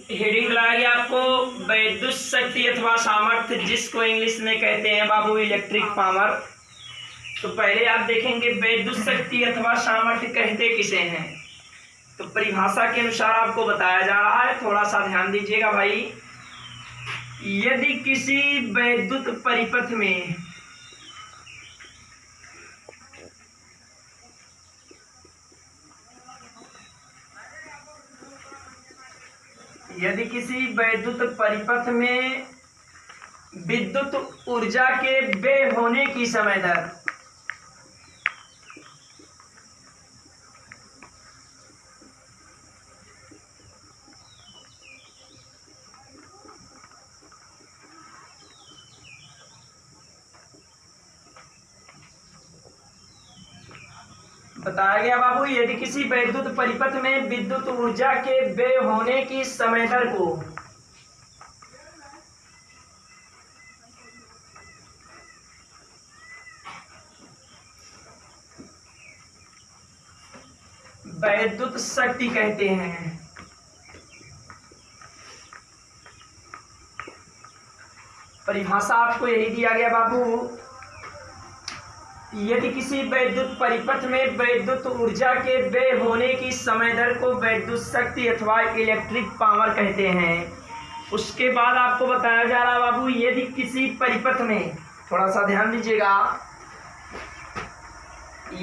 Heading लगाया गया आपको विद्युत शक्ति अथवा सामर्थ्य, जिसको इंग्लिश में कहते हैं बाबू इलेक्ट्रिक पावर। तो पहले आप देखेंगे विद्युत शक्ति अथवा सामर्थ्य कहते किसे हैं। तो परिभाषा के अनुसार आपको बताया जा रहा है, थोड़ा सा ध्यान दीजिएगा भाई। यदि किसी विद्युत परिपथ में विद्युत ऊर्जा के व्यय होने की समय दर बताया गया बाबू, यदि किसी विद्युत परिपथ में विद्युत ऊर्जा के व्यय होने की समय दर को विद्युत शक्ति कहते हैं। परिभाषा आपको यही दिया गया बाबू, यदि किसी विद्युत परिपथ में विद्युत ऊर्जा के व्यय होने की समय दर को विद्युत शक्ति अथवा इलेक्ट्रिक पावर कहते हैं। उसके बाद आपको बताया जा रहा है बाबू, यदि किसी परिपथ में, थोड़ा सा ध्यान दीजिएगा,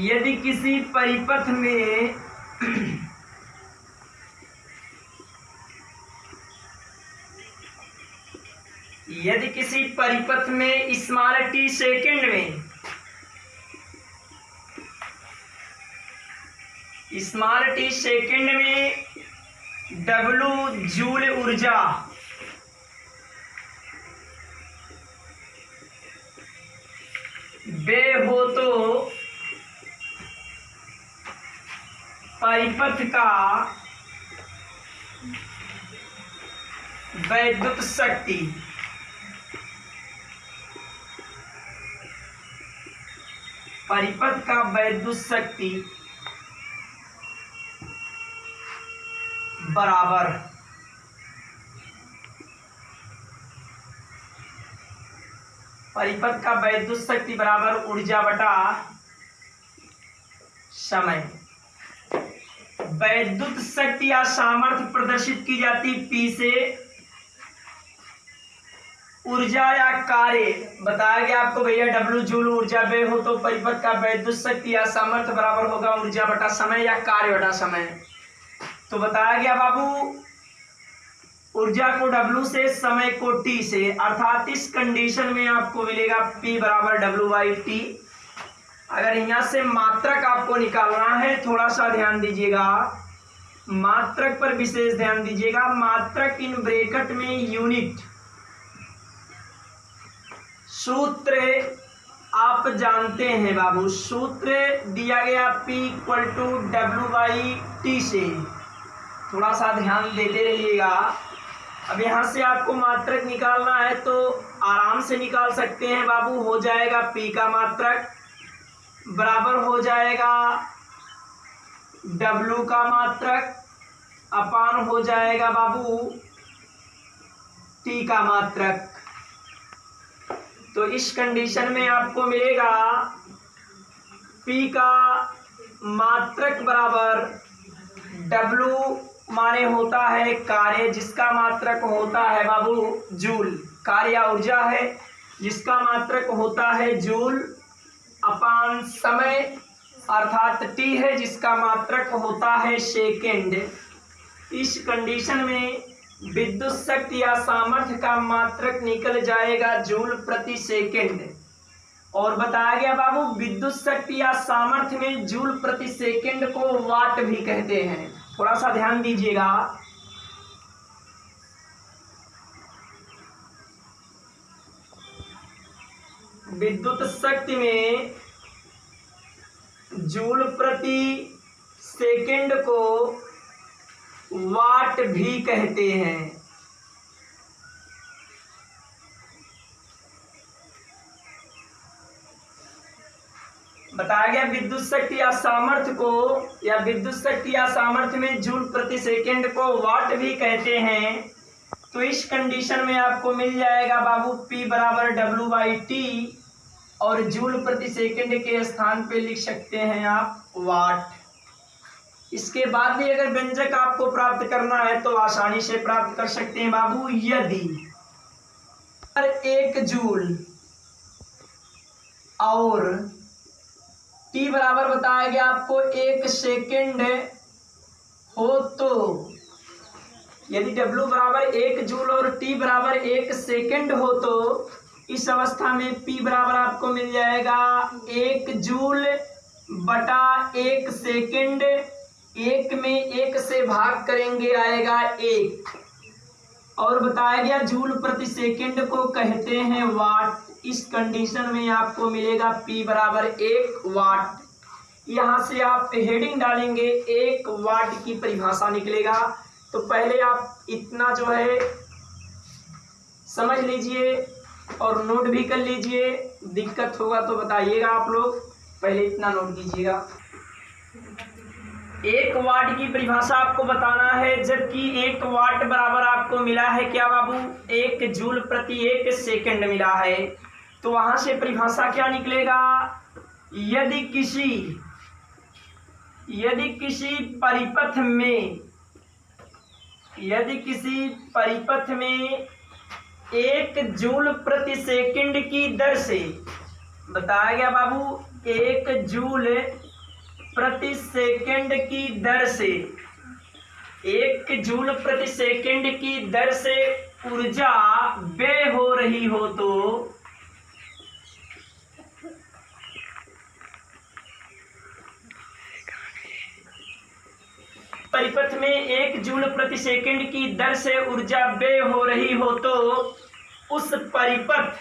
यदि किसी परिपथ में स्मॉल टी सेकेंड में W जूल ऊर्जा व्यय हो तो परिपथ का विद्युत शक्ति बराबर ऊर्जा बटा समय। विद्युत शक्ति या सामर्थ्य प्रदर्शित की जाती P से। ऊर्जा या कार्य बताया गया आपको भैया, W जूल ऊर्जा व्यय हो तो परिपथ का विद्युत शक्ति या सामर्थ्य बराबर होगा ऊर्जा बटा समय या कार्य बटा समय। तो बताया गया बाबू, ऊर्जा को W से, समय को T से, अर्थात इस कंडीशन में आपको मिलेगा P बराबर W/T। अगर यहाँ से मात्रक आपको निकालना है, थोड़ा सा ध्यान दीजिएगा, मात्रक पर विशेष ध्यान दीजिएगा। मात्रक इन ब्रैकेट में यूनिट, सूत्र आप जानते हैं बाबू, सूत्र दिया गया P = W/T से। थोड़ा सा ध्यान देते रहिएगा। अब यहाँ से आपको मात्रक निकालना है तो आराम से निकाल सकते हैं बाबू। हो जाएगा P का मात्रक बराबर हो जाएगा W का मात्रक अपान हो जाएगा बाबू T का मात्रक। तो इस कंडीशन में आपको मिलेगा P का मात्रक बराबर W माने होता है कार्य, जिसका मात्रक होता है बाबू जूल, कार्य या ऊर्जा है जिसका मात्रक होता है जूल, अपान समय अर्थात T है जिसका मात्रक होता है सेकेंड। इस कंडीशन में विद्युत शक्ति या सामर्थ्य का मात्रक निकल जाएगा जूल प्रति सेकेंड। और बताया गया बाबू, विद्युत शक्ति या सामर्थ्य में जूल प्रति सेकेंड को वाट भी कहते हैं। थोड़ा सा ध्यान दीजिएगा। विद्युत शक्ति में जूल प्रति सेकेंड को वाट भी कहते हैं। बताया गया विद्युत शक्ति या सामर्थ्य को, या विद्युत शक्ति या सामर्थ्य में जूल प्रति सेकंड को वाट भी कहते हैं। तो इस कंडीशन में आपको मिल जाएगा बाबू P बराबर W/T, और जूल प्रति सेकंड के स्थान पे लिख सकते हैं आप वाट। इसके बाद भी अगर व्यंजक आपको प्राप्त करना है तो आसानी से प्राप्त कर सकते हैं बाबू। यदि 1 जूल और T बराबर बताया गया आपको 1 सेकेंड हो, तो यदि W बराबर 1 जूल और T बराबर 1 सेकेंड हो तो इस अवस्था में P बराबर आपको मिल जाएगा 1 जूल बटा 1 सेकेंड। 1 में 1 से भाग करेंगे आएगा 1, और बताया गया जूल प्रति सेकेंड को कहते हैं वाट। इस कंडीशन में आपको मिलेगा P बराबर 1 वाट। यहाँ से आप हेडिंग डालेंगे 1 वाट की परिभाषा निकलेगा। तो पहले आप इतना जो है समझ लीजिए और नोट भी कर लीजिए, दिक्कत होगा तो बताइएगा आप लोग, पहले इतना नोट कीजिएगा। 1 वाट की परिभाषा आपको बताना है, जबकि 1 वाट बराबर आपको मिला है क्या बाबू, 1 जूल प्रति 1 सेकंड मिला है। तो वहां से परिभाषा क्या निकलेगा, यदि किसी परिपथ में 1 जूल प्रति सेकंड की दर से, बताया गया बाबू 1 जूल प्रति सेकंड की दर से, 1 जूल प्रति सेकंड की दर से ऊर्जा व्यय हो रही हो, तो परिपथ में 1 जूल प्रति सेकंड की दर से ऊर्जा व्यय हो रही हो तो उस परिपथ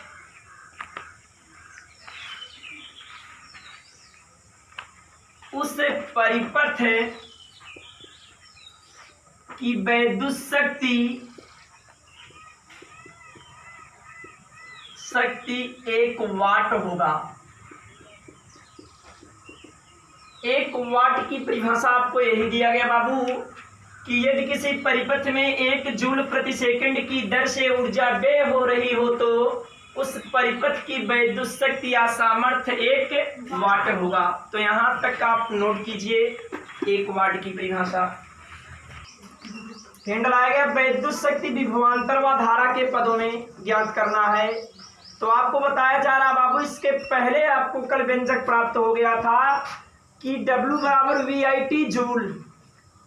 की विद्युत शक्ति 1 वाट होगा। 1 वाट की परिभाषा आपको यही दिया गया बाबू कि यदि किसी परिपथ में 1 जूल प्रति सेकंड की दर से ऊर्जा व्यय हो रही हो तो उस परिपथ की विद्युत शक्ति या सामर्थ्य 1 वाट होगा। तो यहाँ तक आप नोट कीजिए 1 वाट की परिभाषा। हैंडल आएगा विद्युत शक्ति विभवांतर व धारा के पदों में ज्ञात करना है। तो आपको बताया जा रहा बाबू, इसके पहले आपको कल व्यंजक प्राप्त हो गया था कि W बराबर VIT जूल।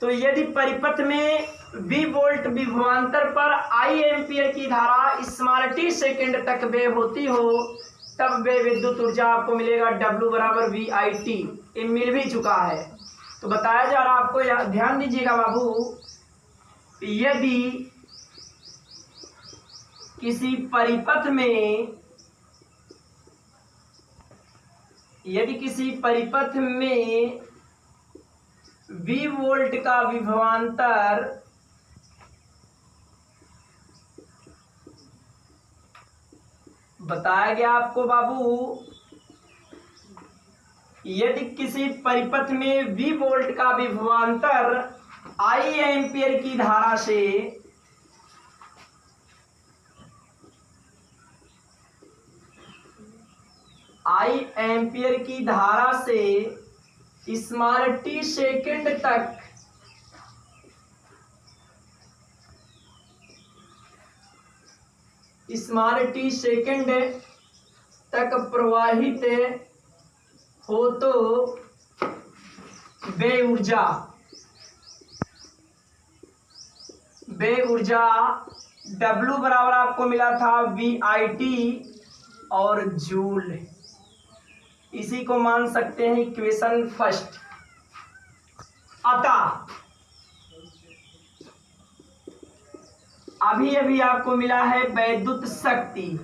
तो यदि परिपथ में V वोल्ट विभवांतर पर I एम्पियर की धारा स्मॉल t सेकेंड तक व्यय होती हो, तब व्यय विद्युत ऊर्जा आपको मिलेगा W बराबर VIT। ये मिल भी चुका है। तो बताया जा रहा आपको, ध्यान दीजिएगा बाबू, यदि किसी परिपथ में V वोल्ट का विभवांतर बताया गया आपको बाबू, यदि किसी परिपथ में V वोल्ट का विभवांतर I एम्पियर की धारा से स्मॉल t सेकेंड तक प्रवाहित हो तो व्यय ऊर्जा W बराबर आपको मिला था VIT और जूल। इसी को मान सकते हैं इक्वेशन फर्स्ट। अतः अभी आपको मिला है विद्युत शक्ति,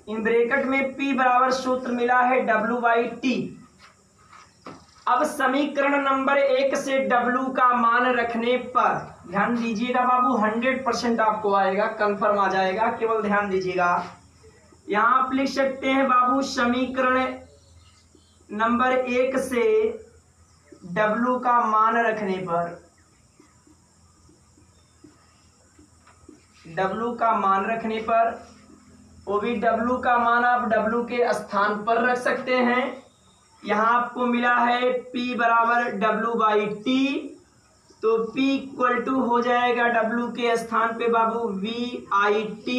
इन ब्रैकेट में P बराबर सूत्र मिला है W/T। अब समीकरण नंबर 1 से W का मान रखने पर ध्यान दीजिएगा बाबू, 100% आपको आएगा, कंफर्म आ जाएगा, केवल ध्यान दीजिएगा। यहाँ आप लिख सकते हैं बाबू समीकरण नंबर 1 से W का मान रखने पर, W का मान रखने पर, वो भी W का मान आप W के स्थान पर रख सकते हैं। यहाँ आपको मिला है P बराबर W/T, तो P इक्वल टू हो जाएगा W के स्थान पे बाबू VIT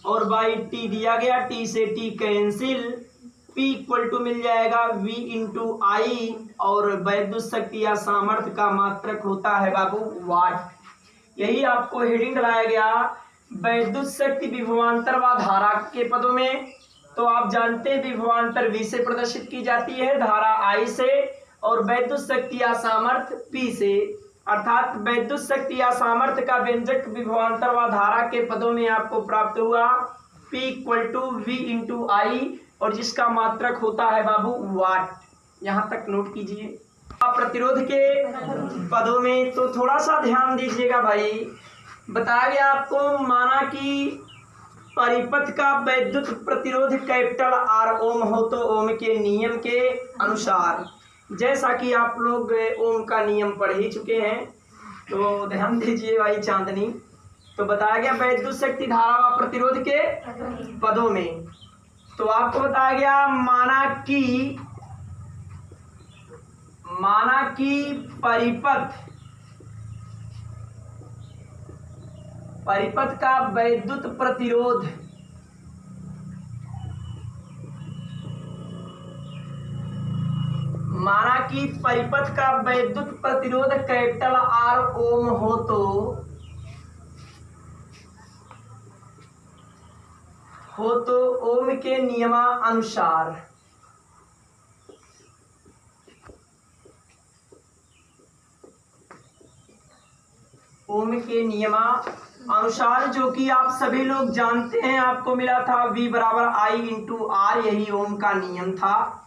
और बाई T दिया गया, T से T कैंसिल, P इक्वल टू मिल जाएगा V इंटू I और वैद्युत शक्ति या सामर्थ्य का मात्रक होता है बाबू वाट। यही आपको हेडिंग लगाया गया वैद्युत शक्ति विभवांतर व धारा के पदों में। तो आप जानते हैं विभवांतर V से प्रदर्शित की जाती है, धारा I से, और वैद्युत शक्ति या सामर्थ्य P से, अर्थात वैद्युत शक्ति या सामर्थ्य का व्यंजक विभवांतर व धारा के पदों में आपको प्राप्त हुआ P equal to V into I और जिसका मात्रक होता है बाबू वाट। यहाँ तक नोट कीजिए। प्रतिरोध के पदों में तो थोड़ा सा ध्यान दीजिएगा भाई। बताया गया आपको, माना कि परिपथ का वैद्युत प्रतिरोध कैपिटल R ओम हो तो ओम के नियम के अनुसार, जैसा कि आप लोग ओम का नियम पढ़ ही चुके हैं, तो ध्यान दीजिए भाई चांदनी। तो बताया गया वैद्युत शक्ति धारा व प्रतिरोध के पदों में, तो आपको बताया गया माना कि परिपथ का वैद्युत प्रतिरोध कैपिटल R ओम हो तो ओम के नियमानुसार, जो कि आप सभी लोग जानते हैं, आपको मिला था V बराबर I इंटू R, यही ओम का नियम था।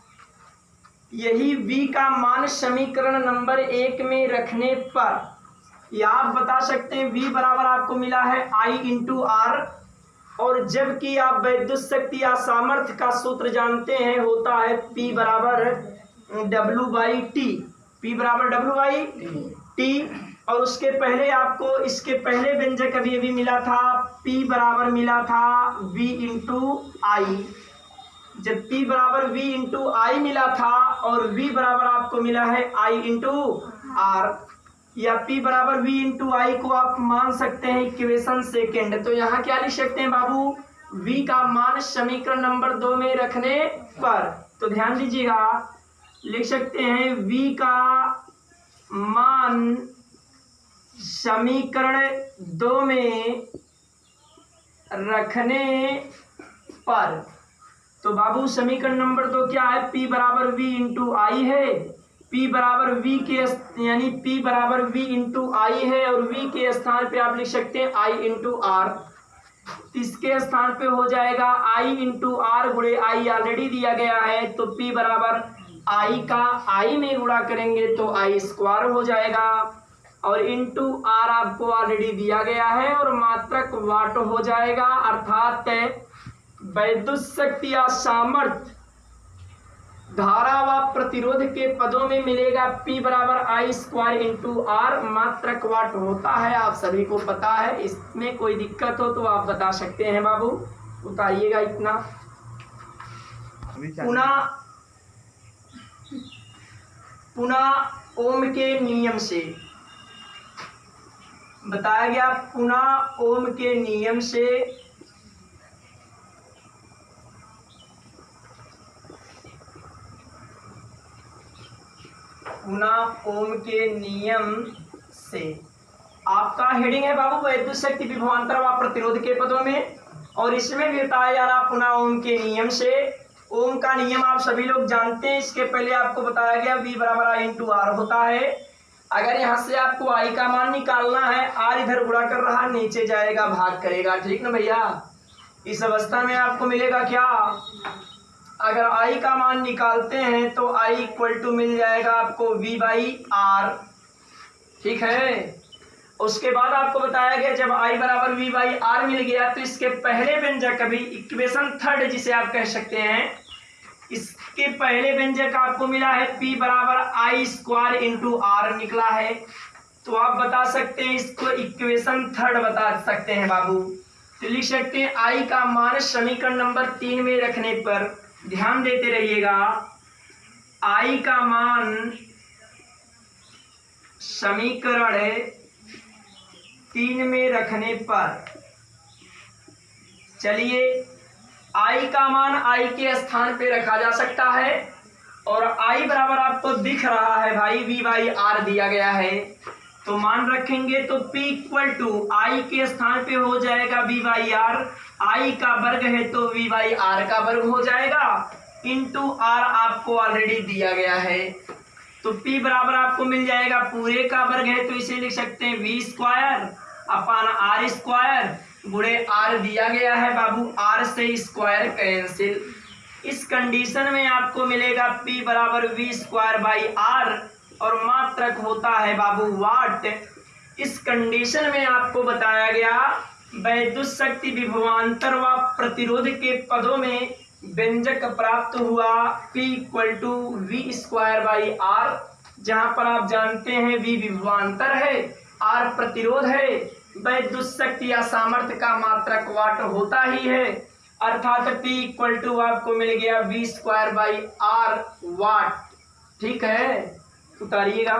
यही V का मान समीकरण नंबर 1 में रखने पर या आप बता सकते हैं V बराबर आपको मिला है I इंटू R, और जबकि आप वैद्युत शक्ति या सामर्थ्य का सूत्र जानते हैं, होता है P बराबर W/T, P बराबर W/T, और उसके पहले आपको इसके पहले व्यंजक अभी मिला था, P बराबर मिला था V इंटू I। जब P बराबर V इंटू I मिला था और V बराबर आपको मिला है I इंटू R, या P बराबर V इंटू I को आप मान सकते हैं इक्वेशन सेकेंड। तो यहाँ क्या लिख सकते हैं बाबू, V का मान समीकरण नंबर 2 में रखने पर, तो ध्यान दीजिएगा, लिख सकते हैं V का मान समीकरण 2 में रखने पर, तो बाबू समीकरण नंबर 2 क्या है, P बराबर V इंटू I है, P बराबर V के यानी P बराबर V इंटू I है, और V के स्थान पे आप लिख सकते हैं I इंटू R। इसके स्थान पे हो जाएगा I इंटू R गुणे I ऑलरेडी दिया गया है, तो P बराबर I का I में गुणा करेंगे तो I स्क्वायर हो जाएगा, और इंटू R आपको ऑलरेडी दिया गया है, और मात्रक वाट हो जाएगा, अर्थात वैद्युत शक्ति या सामर्थ्य धारा व प्रतिरोध के पदों में मिलेगा P बराबर I स्क्वायर इंटू R, मात्रक वाट होता है, आप सभी को पता है। इसमें कोई दिक्कत हो तो आप बता सकते हैं बाबू, उतारिएगा इतना। पुनः ओम के नियम से बताया गया, पुनः ओम के नियम से आपका हेडिंग है बाबू वैद्युत शक्ति विभवांतर व प्रतिरोध के पदों में, और इसमें भी बताया जा रहा पुनः ओम के नियम से। ओम का नियम आप सभी लोग जानते हैं, इसके पहले आपको बताया गया V बराबर I इंटू R होता है। अगर यहाँ से आपको I का मान निकालना है, R इधर गुणा कर रहा, नीचे जाएगा भाग करेगा, ठीक ना भैया। इस अवस्था में आपको मिलेगा क्या, अगर I का मान निकालते हैं तो I इक्वल टू मिल जाएगा आपको V/R, ठीक है। उसके बाद आपको बताया गया जब आई बराबर वी बाई आर मिल गया तो इसके पहले व्यंजक अभी इक्वेशन थर्ड जिसे आप कह सकते हैं, इसके पहले व्यंजक आपको मिला है पी बराबर आई स्क्वायर इंटू आर निकला है। तो आप बता सकते हैं इसको इक्वेशन थर्ड बता सकते हैं बाबू। तो लिख सकते हैं आई का मान समीकरण नंबर 3 में रखने पर, ध्यान देते रहिएगा, आई का मान समीकरण 3 में रखने पर, चलिए आई का मान आई के स्थान पे रखा जा सकता है और आई बराबर आपको दिख रहा है भाई वी बाई आर दिया गया है, तो मान रखेंगे तो P इक्वल टू आई के स्थान पे हो जाएगा वी बाई आर, आई का वर्ग है तो वी बाई आर का वर्ग हो जाएगा, इंटू आर आपको ऑलरेडी दिया गया है। तो P बराबर आपको मिल जाएगा पूरे का वर्ग है तो इसे लिख सकते हैं V square upon R square गुणे आर दिया गया है बाबू, आर से स्क्वायर कैंसिल। इस कंडीशन में आपको मिलेगा P बराबर वी स्क्वायर बाई आर और मात्रक होता है बाबू वाट। इस कंडीशन में आपको बताया गया वैद्युत शक्ति विभवांतर व प्रतिरोध के पदों में व्यंजक प्राप्त हुआ P equal to V square by R, जहां पर आप जानते हैं V विभवांतर है, R प्रतिरोध है, वैद्युत शक्ति या सामर्थ्य का मात्रक वाट होता ही है, अर्थात P इक्वल टू आपको मिल गया V square by R watt. ठीक है, उतारिएगा।